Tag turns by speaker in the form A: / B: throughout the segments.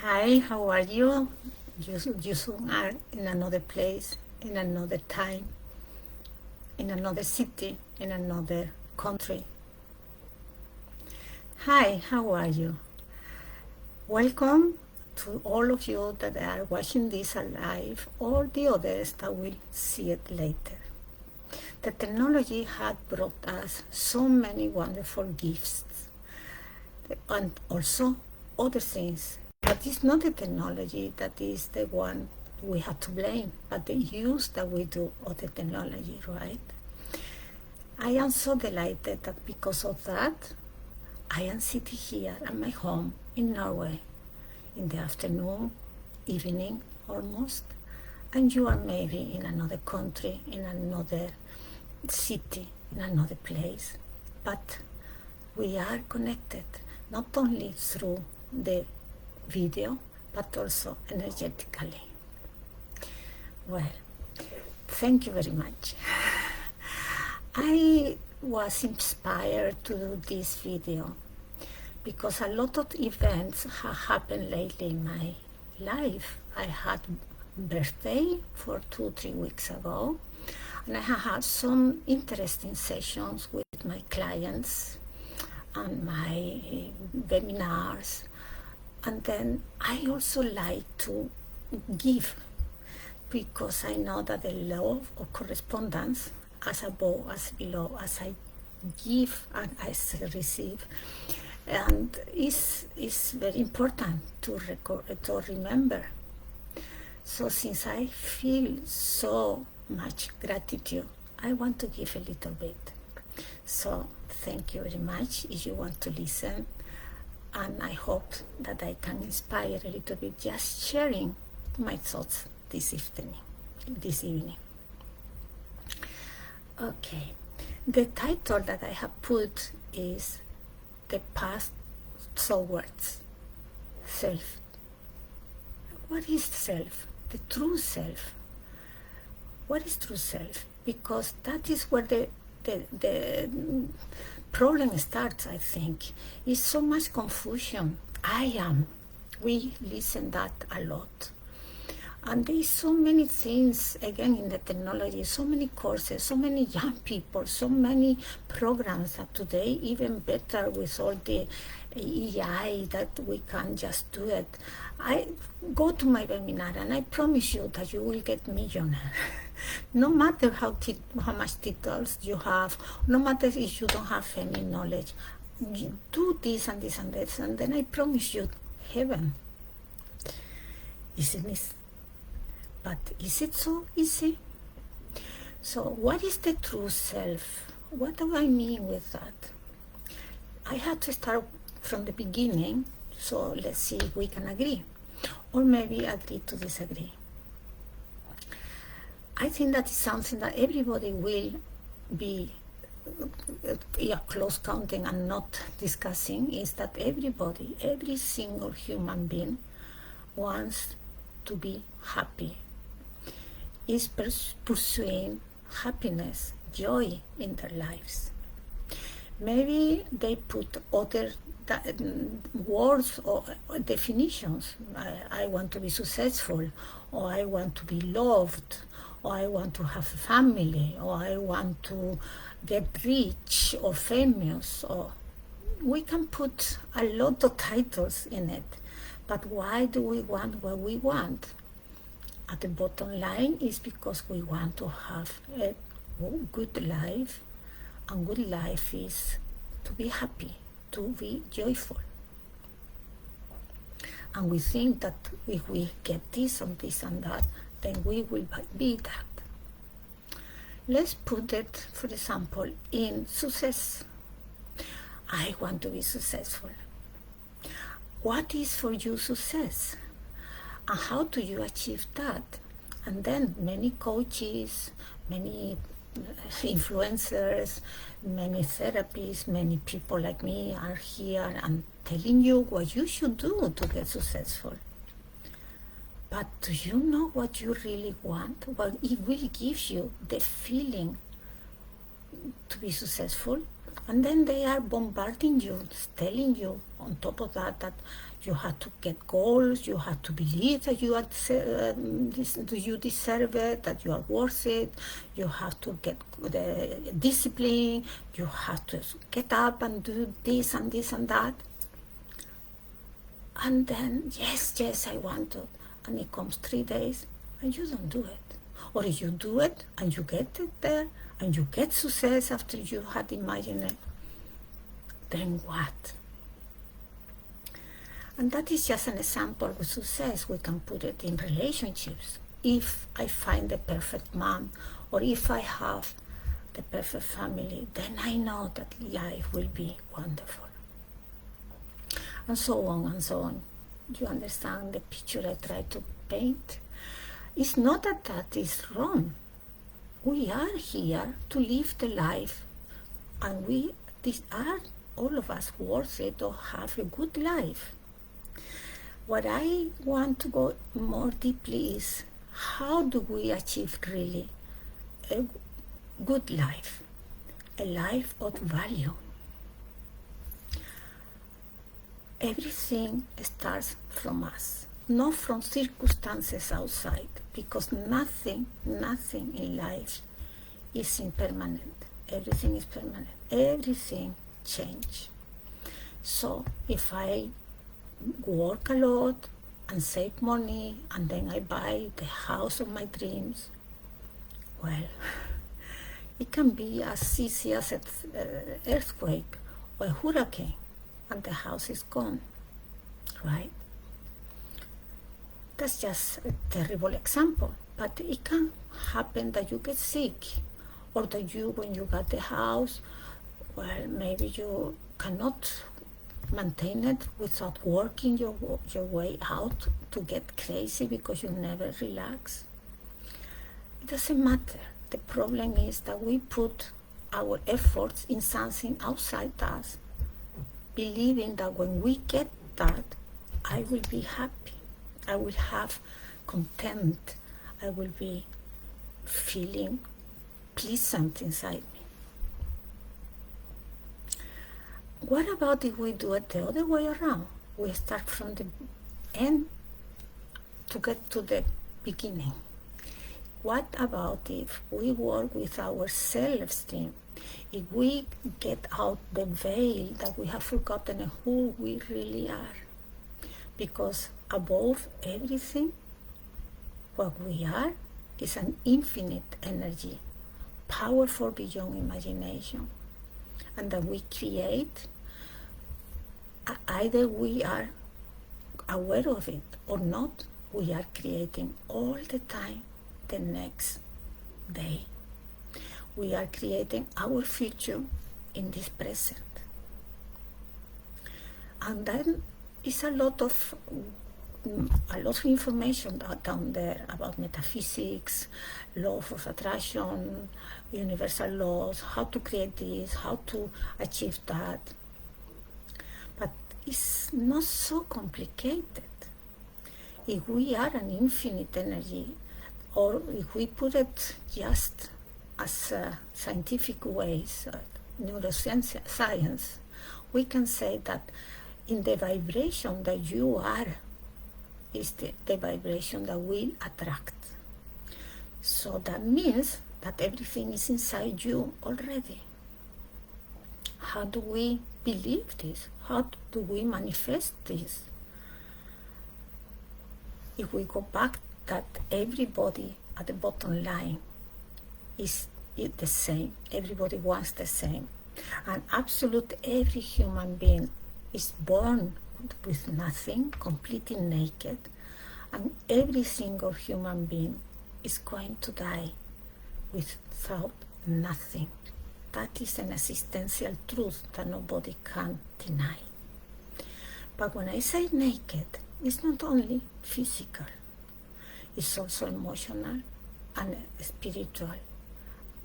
A: Hi, how are you? You soon are in another place, in another time, in another city, in another country. Hi, how are you? Welcome to all of you that are watching this alive or the others that will see it later. The technology had brought us so many wonderful gifts and also other things. But it's not the technology that is the one we have to blame, but the use that we do of the technology, right? I am so delighted that because of that, I am sitting here at my home in Norway in the afternoon, evening almost, and you are maybe in another country, in another city, in another place. But we are connected not only through the video, but also energetically. Well, thank you very much. I was inspired to do this video because a lot of events have happened lately in my life. I had birthday for 2-3 weeks ago, and I have had some interesting sessions with my clients and my webinars. And then I also like to give because I know that the law of correspondence, as above, as below, as I give and as I receive, and is very important to remember. So since I feel so much gratitude, I want to give a little bit. So thank you very much if you want to listen. And I hope that I can inspire a little bit just sharing my thoughts this evening. Okay, the title that I have put is The Path Towards Self. What is self? The true self. What is true self? Because that is where the problem starts, I think. Is so much confusion. We listen that a lot. And there is so many things, again, in the technology, so many courses, so many young people, so many programs that today, even better with all the AI that we can just do it. I go to my webinar and I promise you that you will get millionaire. No matter how much titles you have, no matter if you don't have any knowledge, you do this and this and this, and then I promise you heaven. Isn't it? But is it so easy? So what is the true self? What do I mean with that? I had to start from the beginning, so let's see if we can agree, or maybe agree to disagree. I think that is something that everybody will be close counting and not discussing, is that every single human being wants to be happy, is pursuing happiness, joy in their lives. Maybe they put other words or definitions. I want to be successful, or I want to be loved, or I want to have a family, or I want to get rich or famous. Or we can put a lot of titles in it. But why do we want what we want? At the bottom line is because we want to have a good life, and good life is to be happy, to be joyful. And we think that if we get this and this and that, then we will be that. Let's put it, for example, in success. I want to be successful. What is for you success? And how do you achieve that? And then many coaches, many influencers, many therapists, many people like me are here and telling you what you should do to get successful. But do you know what you really want? Well, it will give you the feeling to be successful. And then they are bombarding you, telling you on top of that that you have to get goals, you have to believe that you you deserve it, that you are worth it, you have to get the discipline, you have to get up and do this and this and that. And then, yes, I want to. And it comes 3 days and you don't do it. Or if you do it and you get it there and you get success after you had imagined it, then what? And that is just an example with success. We can put it in relationships. If I find the perfect mom, or if I have the perfect family, then I know that life will be wonderful. And so on and so on. You understand the picture I try to paint? It's not that that is wrong. We are here to live the life, and these are all of us worth it or have a good life. What I want to go more deeply is, how do we achieve really a good life, a life of value? Everything starts from us, not from circumstances outside, because nothing in life is impermanent. Everything is permanent. Everything changes. So if I work a lot and save money and then I buy the house of my dreams, well, it can be as easy as an earthquake or a hurricane, and the house is gone, right? That's just a terrible example, but it can happen that you get sick, or that you, when you got the house, well, maybe you cannot maintain it without working your way out to get crazy because you never relax. It doesn't matter. The problem is that we put our efforts in something outside us, believing that when we get that, I will be happy. I will have content. I will be feeling pleasant inside me. What about if we do it the other way around? We start from the end to get to the beginning. What about if we work with our self-esteem? If we get out the veil that we have forgotten who we really are? Because above everything, what we are is an infinite energy, powerful beyond imagination, and that we create, either we are aware of it or not, we are creating all the time the next day. We are creating our future in this present. And then is a lot of information down there about metaphysics, law of attraction, universal laws, how to create this, how to achieve that. But it's not so complicated. If we are an infinite energy, or if we put it just as scientific ways, neuroscience, we can say that in the vibration that you are is the vibration that will attract. So that means that everything is inside you already. How do we believe this? How do we manifest this? If we go back that everybody at the bottom line is the same, everybody wants the same, and absolute every human being is born with nothing, completely naked, and every single human being is going to die without nothing. That is an existential truth that nobody can deny. But when I say naked, it's not only physical, it's also emotional and spiritual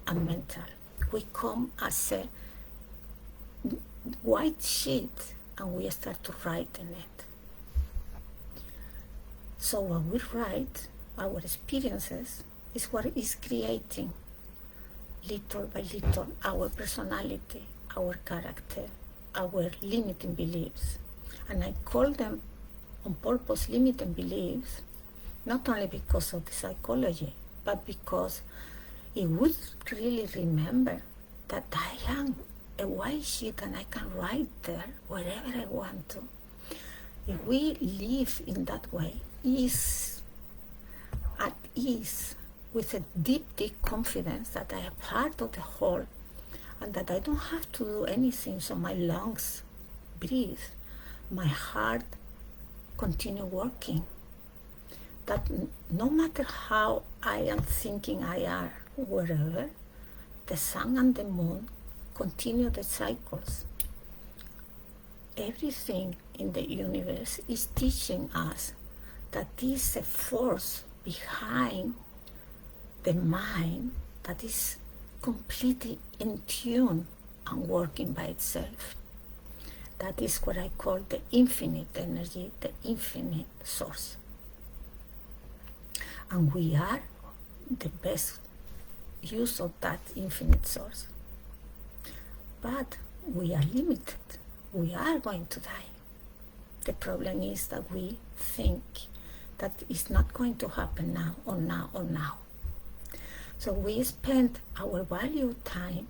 A: and mental. We come as a white sheet and we start to write in it. So when we write, our experiences is what is creating, little by little, our personality, our character, our limiting beliefs. And I call them on purpose limiting beliefs, not only because of the psychology, but because it would really remember that I am a white sheet and I can write there wherever I want to. If we live in that way, is at ease, with a deep, deep confidence that I am part of the whole and that I don't have to do anything so my lungs breathe, my heart continue working, that no matter how I am thinking I am wherever, the sun and the moon continue the cycles. Everything in the universe is teaching us that there is a force behind the mind that is completely in tune and working by itself. That is what I call the infinite energy, the infinite source. And we are the best use of that infinite source. But we are limited. We are going to die. The problem is that we think that it's not going to happen now or now or now. So we spend our valued time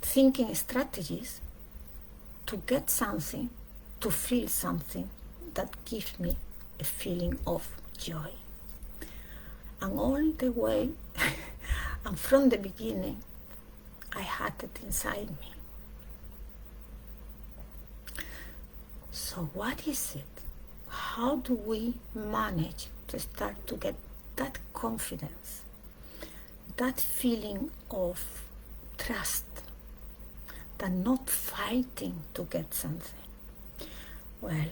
A: thinking strategies to get something, to feel something that gives me a feeling of joy. And all the way, and from the beginning, I had it inside me. So what is it? How do we manage to start to get that confidence, that feeling of trust, that not fighting to get something? Well,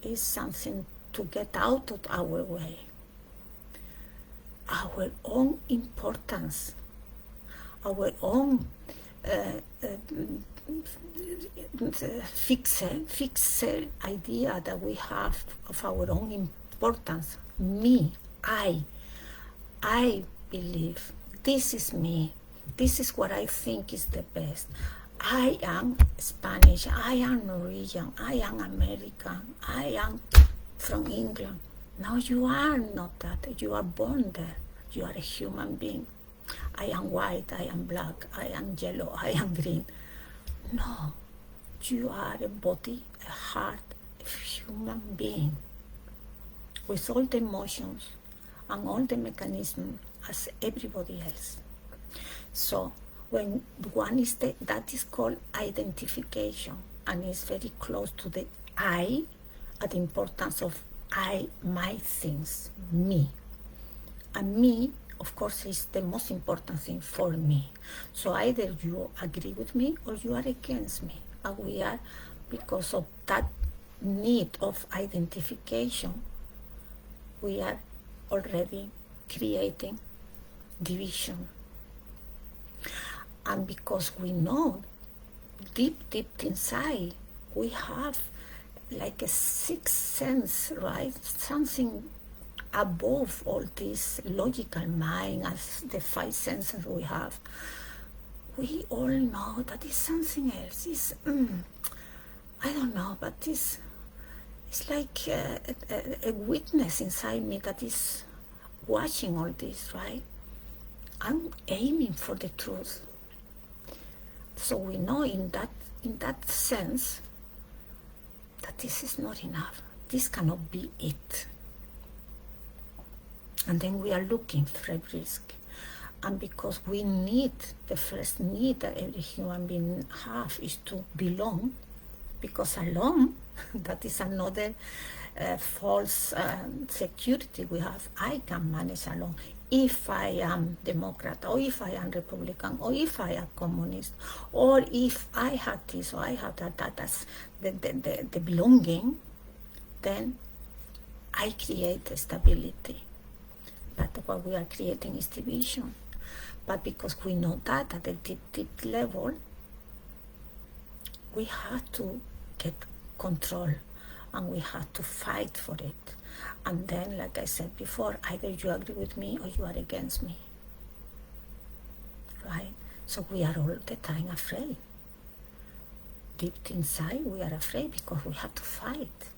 A: it's something to get out of our way. Our own importance, our own fixed idea that we have of our own importance. Me, I believe this is me. This is what I think is the best. I am Spanish, I am Norwegian, I am American, I am from England. No, you are not that. You are born there. You are a human being. I am white, I am black, I am yellow, I am green. No, you are a body, a heart, a human being with all the emotions and all the mechanisms as everybody else. So when one is that is called identification, and is very close to the I, at the importance of I, my things, me. And me, of course, is the most important thing for me. So either you agree with me or you are against me. And we are, because of that need of identification, we are already creating division. And because we know deep, deep inside, we have like a sixth sense, right? Something above all this logical mind as the five senses we have. We all know that it's something else. It's, I don't know, but it's like a witness inside me that is watching all this, right? I'm aiming for the truth. So we know in that sense that this is not enough. This cannot be it. And then we are looking for a risk. And because we need, the first need that every human being has is to belong, because alone, that is another false security we have. I can manage alone. If I am Democrat, or if I am Republican, or if I am Communist, or if I have this, or I have that as the belonging, then I create stability. But what we are creating is division. But because we know that at a deep level, we have to get control and we have to fight for it. And then, like I said before, either you agree with me or you are against me. Right? So we are all the time afraid. Deep inside, we are afraid because we have to fight.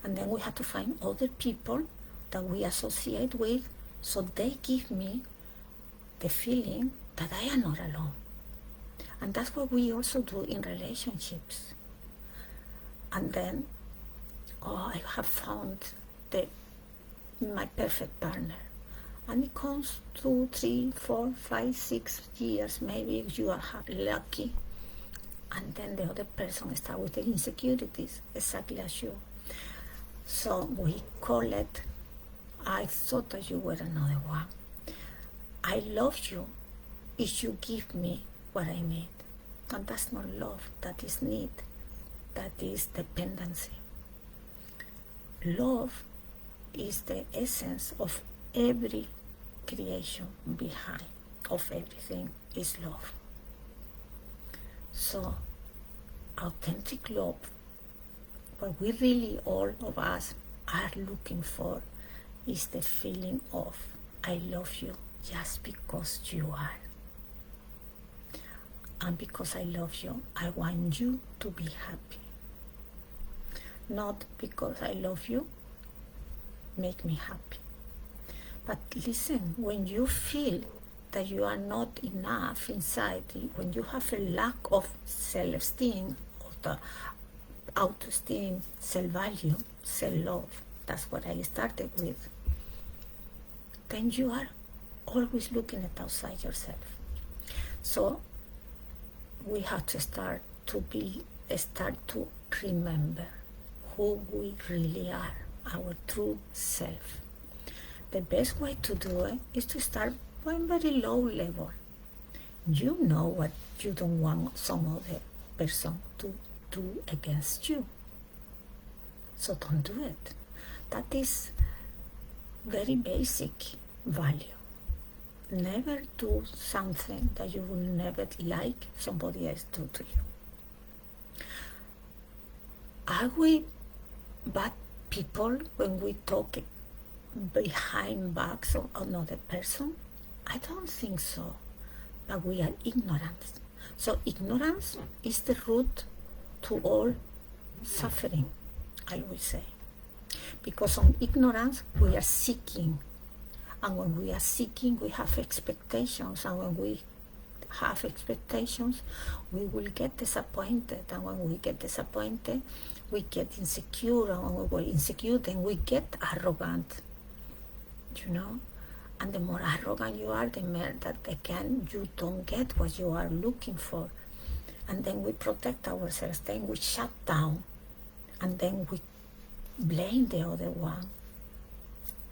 A: And then we have to find other people that we associate with, so they give me the feeling that I am not alone. And that's what we also do in relationships. And then, I have found my perfect partner. And it comes 2, 3, 4, 5, 6 years, maybe if you are lucky. And then the other person starts with the insecurities, exactly as you. So we call it, I thought that you were another one. I love you if you give me what I need. And that's not love, that is need. That is dependency. Love is the essence of every creation. Behind of everything is love. So authentic love, what we really, all of us, are looking for is the feeling of I love you just because you are. And because I love you, I want you to be happy. Not because I love you, make me happy. But listen, when you feel that you are not enough inside, when you have a lack of self-esteem, of the auto-esteem, self-value, self-love, that's what I started with, then you are always looking at outside yourself. So we have to start to remember who we really are, our true self. The best way to do it is to start from a very low level. You know what you don't want some other person to do against you. So don't do it. That is very basic value. Never do something that you will never like somebody else do to you. Are we bad people when we talk behind backs of another person? I don't think so. But we are ignorant. So ignorance is the root to all suffering, I will say. Because on ignorance, we are seeking. And when we are seeking, we have expectations. And when we have expectations, we will get disappointed. And when we get disappointed, we get insecure. And when we're insecure, then we get arrogant. You know? And the more arrogant you are, the more that again you don't get what you are looking for. And then we protect ourselves. Then we shut down. And then we blame the other one.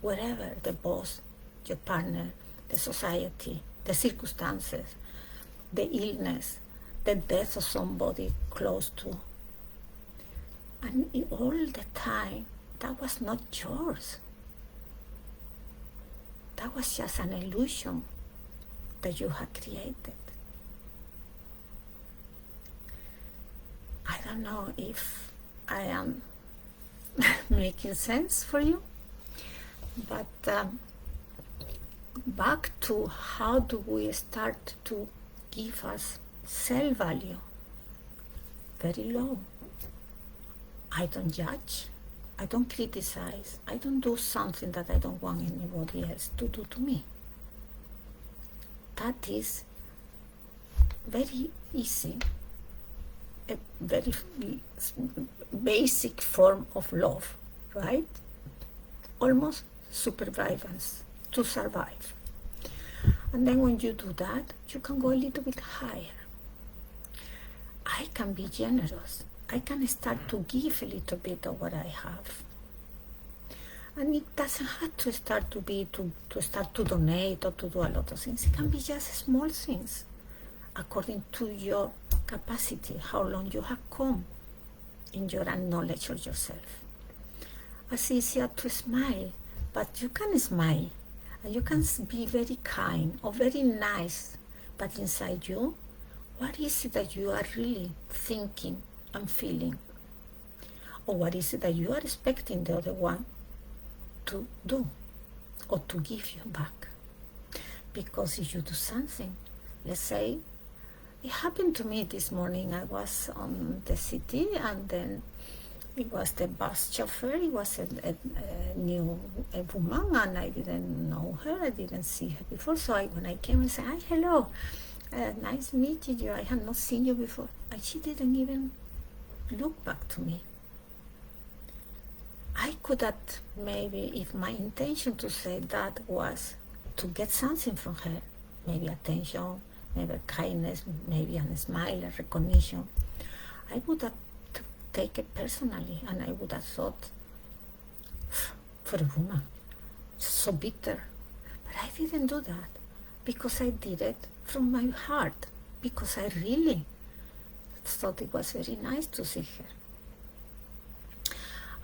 A: Wherever, the boss, your partner, the society, the circumstances, the illness, the death of somebody close to. And all the time, that was not yours. That was just an illusion that you had created. I don't know if I am making sense for you, but back to how do we start to give us self-value? Very low. I don't judge. I don't criticize. I don't do something that I don't want anybody else to do to me. That is very easy, a very basic form of love, right? Almost superviveance, to survive. And then when you do that, you can go a little bit higher. I can be generous. I can start to give a little bit of what I have. And it doesn't have to start to start to donate or to do a lot of things. It can be just small things according to your capacity, how long you have come in your knowledge of yourself. It's easier to smile, but you can smile and you can be very kind or very nice, but inside you, what is it that you are really thinking and feeling? Or what is it that you are expecting the other one to do or to give you back? Because if you do something, let's say It happened to me this morning. I was on the city, and then it was the bus chauffeur. It was a new woman, and I didn't know her. I didn't see her before. So when I came, I said, "Hi, hello, nice meeting you. I had not seen you before." And she didn't even look back to me. I could have, maybe, if my intention to say that was to get something from her, maybe attention, maybe kindness, maybe a smile, a recognition, I would have taken it personally, and I would have thought, for a woman, so bitter. But I didn't do that, because I did it from my heart, because I really thought it was very nice to see her.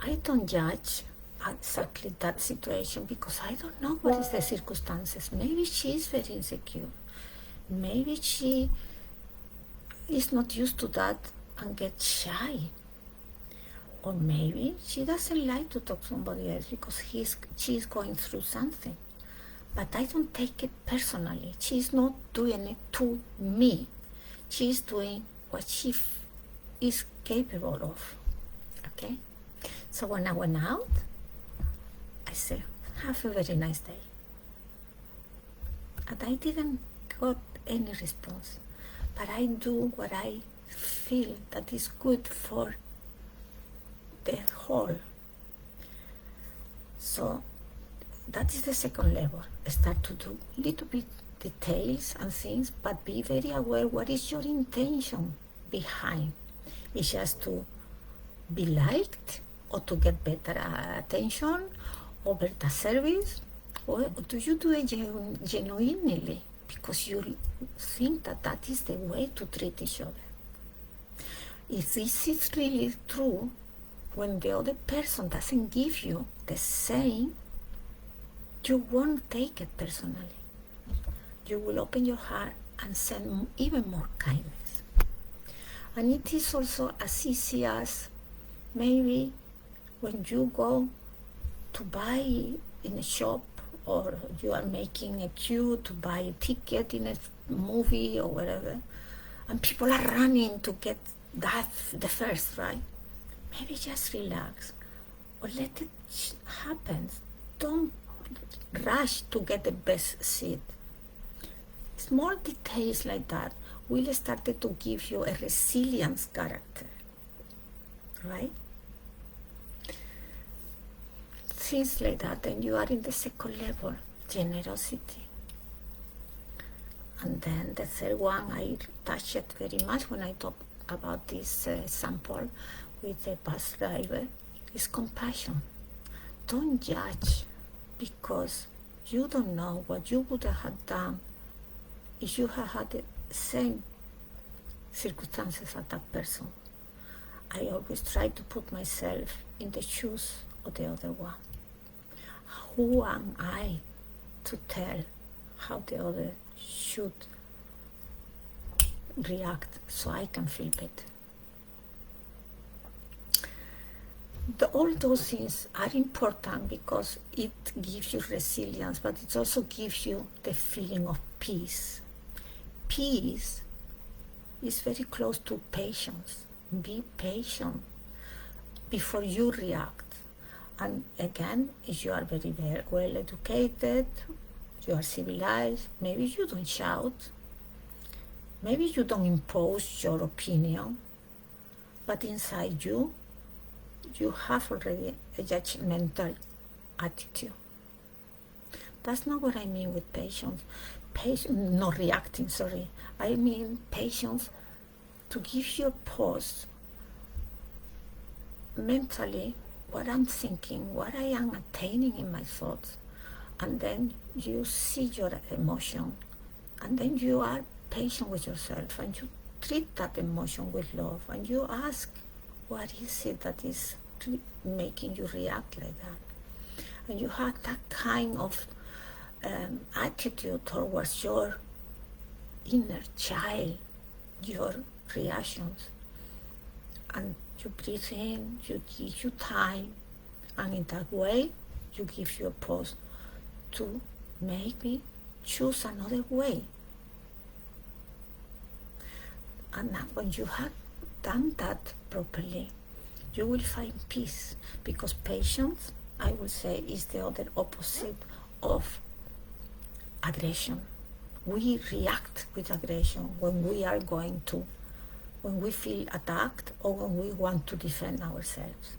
A: I don't judge exactly that situation, because I don't know what is the circumstances. Maybe she is very insecure. Maybe she is not used to that and gets shy. Or maybe she doesn't like to talk to somebody else because she is going through something. But I don't take it personally. She is not doing it to me. She is doing what she is capable of. Okay? So when I went out, I said, "Have a very nice day." And I didn't got any response. But I do what I feel that is good for the whole. So that is the second level. Start to do little bit details and things, but be very aware what is your intention behind. It's just to be liked, or to get better attention, or better service, or do you do it genuinely because you think that that is the way to treat each other? If this is really true, when the other person doesn't give you the same, you won't take it personally. You will open your heart and send even more kindness. And it is also as easy as maybe when you go to buy in a shop, or you are making a queue to buy a ticket in a movie or whatever, and people are running to get that the first, right? Maybe just relax, or let it happen. Don't rush to get the best seat. Small details like that will start to give you a resilience character, right? Things like that, and you are in the second level, generosity. And then the third one, I touched it very much when I talked about this sample with the bus driver, is compassion. Don't judge, because you don't know what you would have done if you had had the same circumstances as that person. I always try to put myself in the shoes of the other one. Who am I to tell how the other should react so I can feel better? All those things are important because it gives you resilience, but it also gives you the feeling of peace. Peace is very close to patience. Be patient before you react. And again, if you are very, very well educated, you are civilized, maybe you don't shout, maybe you don't impose your opinion, but inside you, you have already a judgmental attitude. That's not what I mean with patience. Not reacting, sorry. I mean patience to give you a pause mentally, what I'm thinking, what I am attaining in my thoughts, and then you see your emotion, and then you are patient with yourself, and you treat that emotion with love, and you ask, what is it that is making you react like that? And you have that kind of attitude towards your inner child, your reactions, and you breathe in, you give you time, and in that way, you give you a pause to maybe choose another way. And now when you have done that properly, you will find peace, because patience, I will say, is the other opposite of aggression. We react with aggression when we feel attacked or when we want to defend ourselves.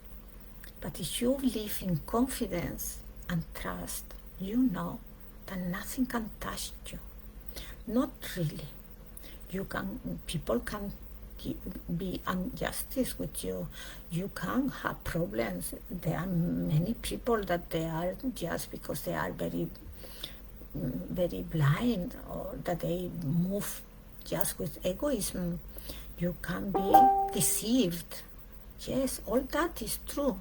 A: But if you live in confidence and trust, you know that nothing can touch you. Not really. People can be injustice with you. You can have problems. There are many people that they are just because they are very, very blind, or that they move just with egoism. You can be deceived. Yes, all that is true.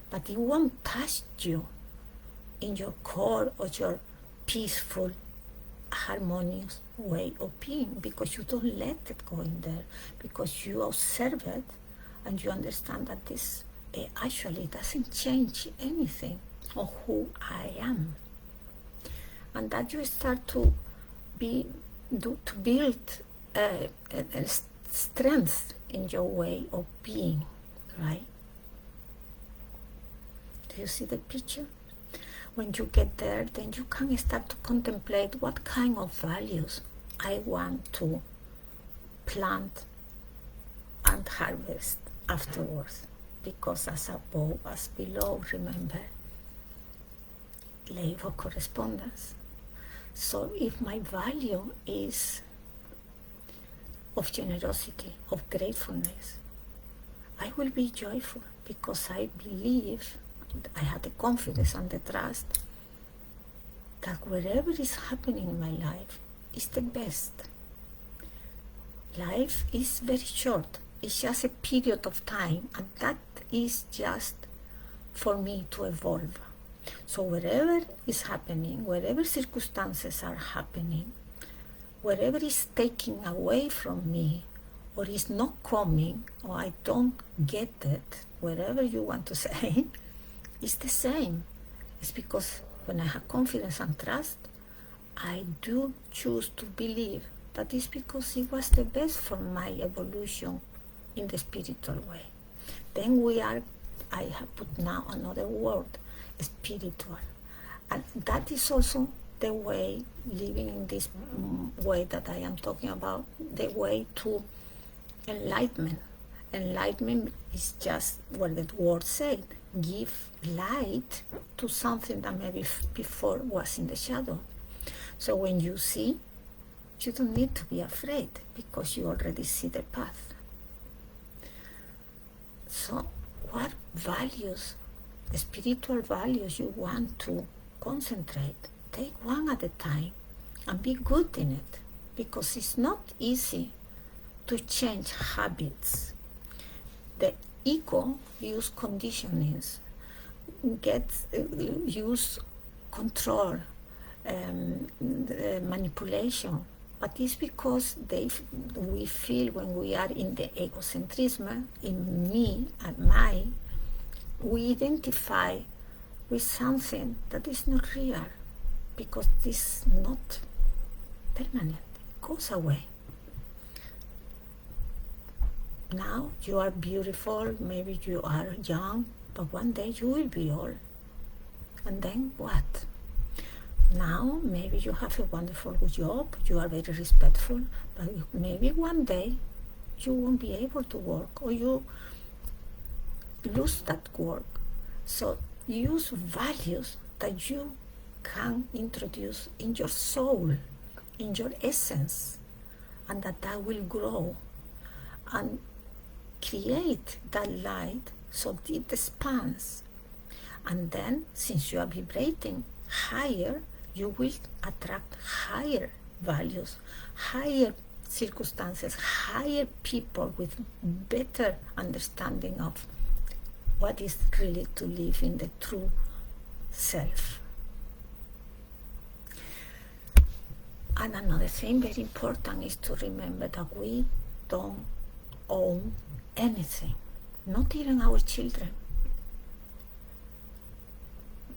A: But it won't touch you in your core or your peaceful, harmonious way of being, because you don't let it go in there, because you observe it and you understand that this actually doesn't change anything of who I am. And that you start to build a strength in your way of being, right? Do you see the picture? When you get there, then you can start to contemplate what kind of values I want to plant and harvest afterwards. Because as above, as below, remember, law of correspondence. So if my value is of generosity, of gratefulness, I will be joyful, because I believe, I have the confidence and the trust that whatever is happening in my life is the best. Life is very short. It's just a period of time, and that is just for me to evolve. So whatever is happening, whatever circumstances are happening, whatever is taken away from me, or is not coming, or I don't get it, whatever you want to say, it's the same. It's because when I have confidence and trust, I do choose to believe that it's because it was the best for my evolution in the spiritual way. Then I have put now another word, spiritual. And that is also the way, living in this way that I am talking about, the way to enlightenment. Enlightenment is just what the word said, give light to something that maybe before was in the shadow. So when you see, you don't need to be afraid, because you already see the path. So what values, spiritual values, you want to concentrate? Take one at a time and be good in it, because it's not easy to change habits. The ego use conditionings, use control, manipulation, but it's because we feel, when we are in the egocentrism, in me and my, we identify with something that is not real, because this is not permanent, it goes away. Now you are beautiful, maybe you are young, but one day you will be old. And then what? Now maybe you have a wonderful job, you are very respectful, but maybe one day you won't be able to work, or you lose that work. So use values that you can introduce in your soul, in your essence, and that will grow and create that light so it expands. And then, since you are vibrating higher, you will attract higher values, higher circumstances, higher people with better understanding of what is really to live in the true self. And another thing very important is to remember that we don't own anything, not even our children.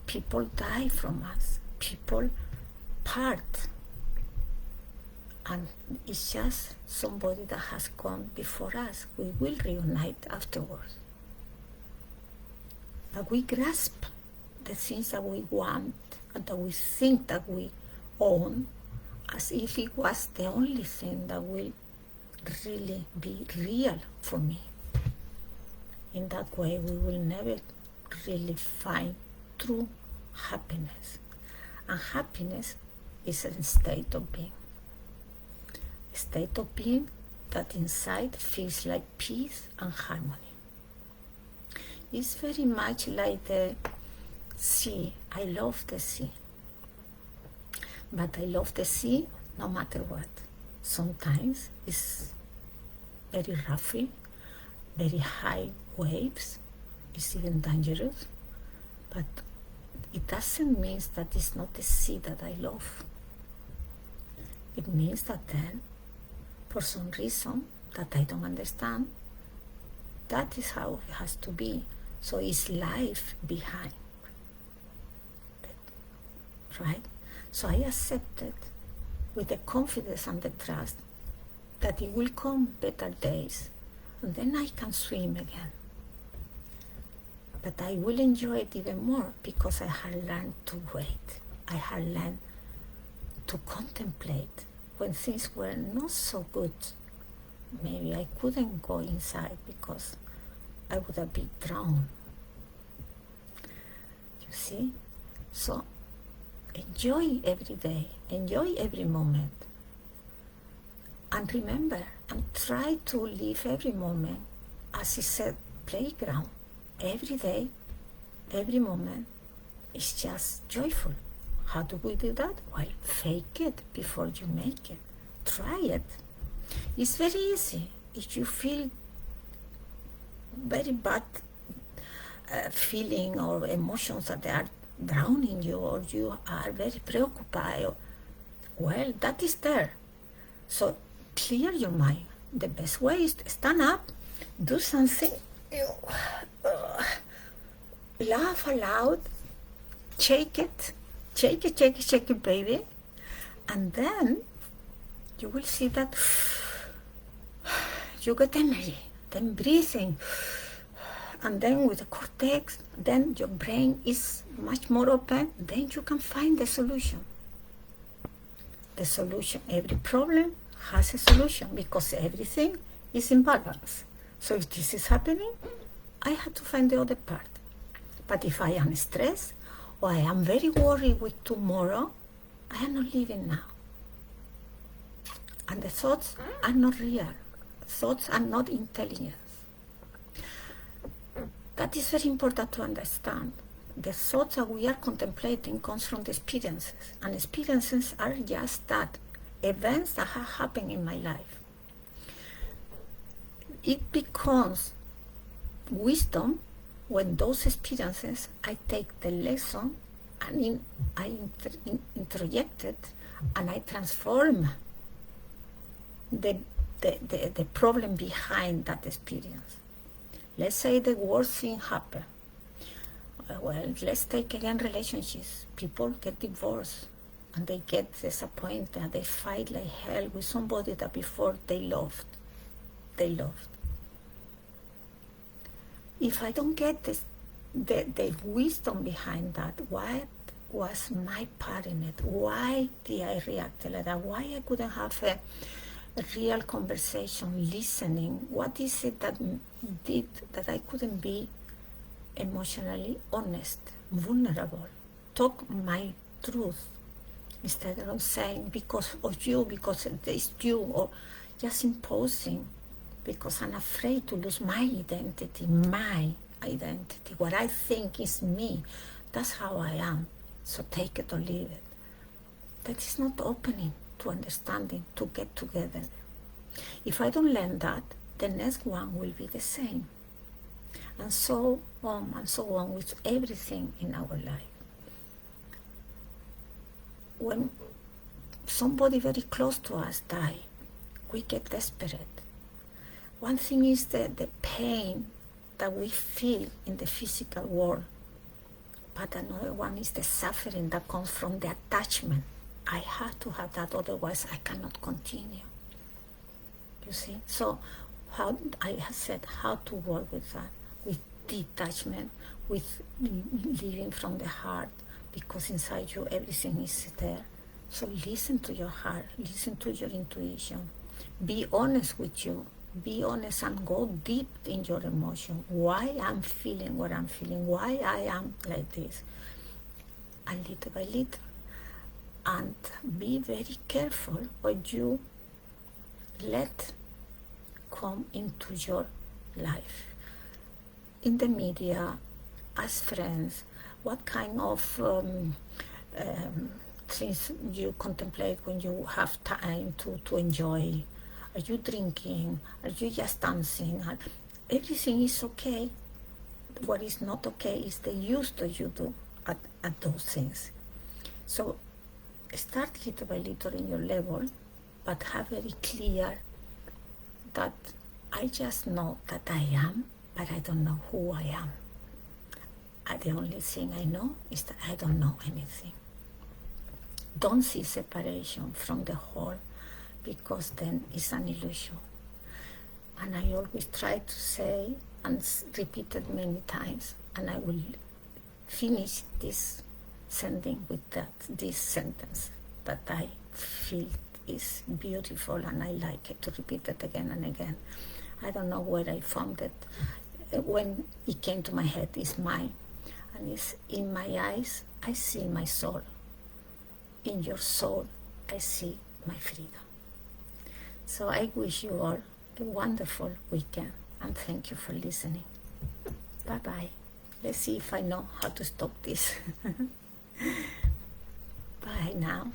A: People die from us. People part And it's just somebody that has gone before us. We will reunite afterwards. But we grasp the things that we want and that we think that we own as if it was the only thing that will really be real for me. In that way, we will never really find true happiness. And happiness is a state of being. A state of being that inside feels like peace and harmony. It's very much like the sea. I love the sea. But I love the sea no matter what. Sometimes it's very roughy, very high waves. It's even dangerous. But it doesn't mean that it's not the sea that I love. It means that then, for some reason that I don't understand, that is how it has to be. So it's life behind. Right? So I accepted with the confidence and the trust that it will come better days, and then I can swim again. But I will enjoy it even more because I had learned to wait. I had learned to contemplate when things were not so good. Maybe I couldn't go inside because I would have been drowned. You see? So enjoy every day, enjoy every moment. And remember, and try to live every moment as it's a playground. Every day, every moment is just joyful. How do we do that? Well, fake it before you make it. Try it. It's very easy. If you feel very bad feeling or emotions that are drowning you, or you are very preoccupied, well, that is there. So clear your mind. The best way is to stand up, do something, laugh aloud, shake it, baby, and then you will see that you get energy. Then breathing, and then with the cortex, then your brain is much more open. Then you can find the solution. The solution. Every problem has a solution because everything is in balance. So if this is happening, I have to find the other part. But if I am stressed or I am very worried with tomorrow, I am not living now. And the thoughts are not real. Thoughts are not intelligence. That is very important to understand. The thoughts that we are contemplating comes from the experiences. And experiences are just that, events that have happened in my life. It becomes wisdom when those experiences, I take the lesson and I introject it and I transform the problem behind that experience. Let's say the worst thing happened. Well, let's take again relationships. People get divorced and they get disappointed. They fight like hell with somebody that before they loved. If I don't get the wisdom behind that, what was my part in it? Why did I react like that? Why I couldn't have a real conversation, listening? What is it that did that I couldn't be emotionally honest, vulnerable, talk my truth, instead of saying because of you, because it's you, or just imposing because I'm afraid to lose my identity, what I think is me. That's how I am. So take it or leave it. That is not opening to understanding, to get together. If I don't learn that, the next one will be the same. And so on with everything in our life. When somebody very close to us die, we get desperate. One thing is the pain that we feel in the physical world, but another one is the suffering that comes from the attachment I have to have that, otherwise I cannot continue. You see? So how I have said how to work with that, with detachment, with living from the heart, because inside you everything is there. So listen to your heart, listen to your intuition. Be honest with you. Be honest and go deep in your emotion. Why I'm feeling what I'm feeling, why I am like this. And little by little. And be very careful what you let come into your life. In the media, as friends, what kind of things you contemplate when you have time to enjoy? Are you drinking? Are you just dancing? Everything is okay. What is not okay is the use that you do at those things. So start little by little in your level, but have very clear that I just know that I am, but I don't know who I am. The only thing I know is that I don't know anything. Don't see separation from the whole, because then it's an illusion. And I always try to say and repeat it many times, and I will finish this sending with this sentence that I feel is beautiful, and I like it to repeat it again and again. I don't know where I found it. When it came to my head, it's mine. And it's, in my eyes, I see my soul. In your soul, I see my freedom. So I wish you all a wonderful weekend, and thank you for listening. Bye-bye. Let's see if I know how to stop this. Bye now.